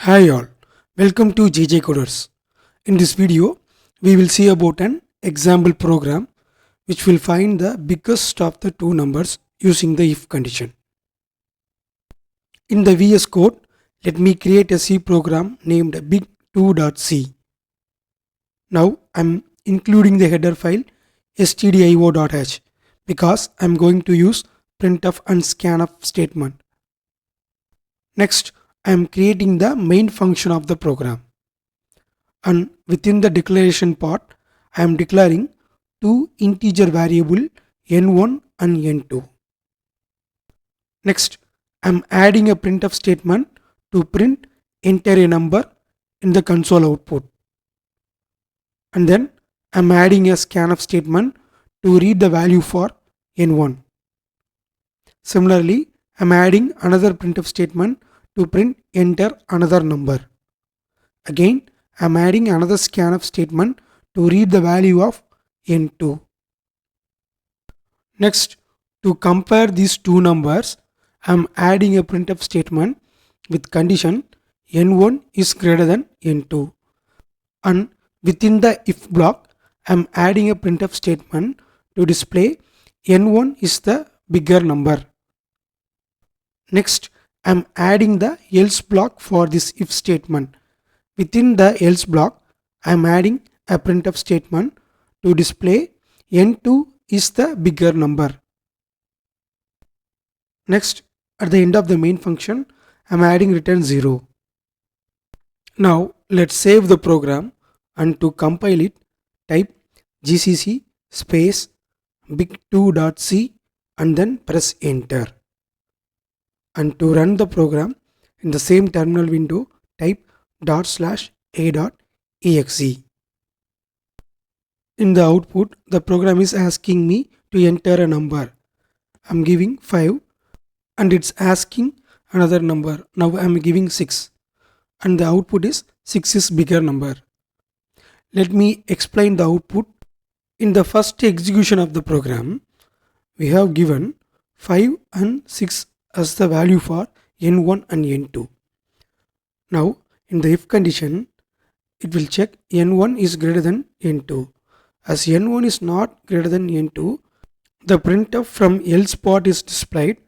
Hi all, welcome to JJ Coders. In this video, we will see about an example program which will find the biggest of the two numbers using the if condition. In the VS Code, let me create a C program named big2.c. Now I'm including the header file stdio.h because I'm going to use printf and scanf statement. Next, I am creating the main function of the program. And within the declaration part, I am declaring two integer variable n1 and n2. Next, I am adding a printf statement to print enter a number in the console output. And then I am adding a scanf statement to read the value for n1. Similarly, I am adding another printf statement to print enter another number. Again, I am adding another scanf statement to read the value of n2. Next, to compare these two numbers, I am adding a printf statement with condition n1 is greater than n2. And within the if block, I am adding a printf statement to display n1 is the bigger number. Next, I am adding the else block for this if statement. Within the else block, I am adding a printf statement to display n2 is the bigger number. Next, at the end of the main function, I am adding return 0. Now, let's save the program, and to compile it, type gcc space big2.c and then press enter. And to run the program, in the same terminal window, type /a.exe. In the output, the program is asking me to enter a number. I'm giving 5 and it's asking another number. Now I'm giving 6 and the output is 6 is bigger number. Let me explain the output. In the first execution of the program, we have given 5 and 6 as the value for n1 and n2. Now in the if condition, it will check n1 is greater than n2. As n1 is not greater than n2, the printf from else part is displayed.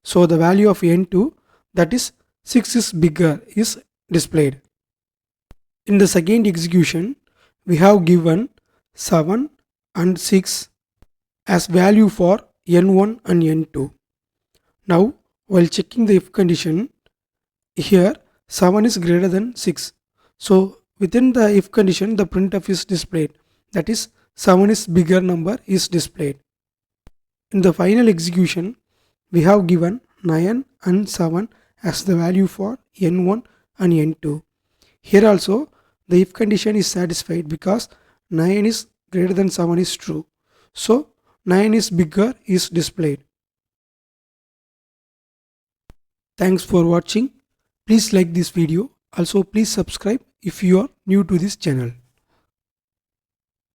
So the value of n2, that is 6 is bigger, is displayed. In the second execution, we have given 7 and 6 as value for n1 and n2. Now while checking the if condition, here 7 is greater than 6. So within the if condition, the printf is displayed. That is 7 is bigger number is displayed. In the final execution, we have given 9 and 7 as the value for n1 and n2. Here also the if condition is satisfied because 9 is greater than 7 is true. So 9 is bigger is displayed. Thanks for watching. Please like this video. Also please subscribe if you are new to this channel.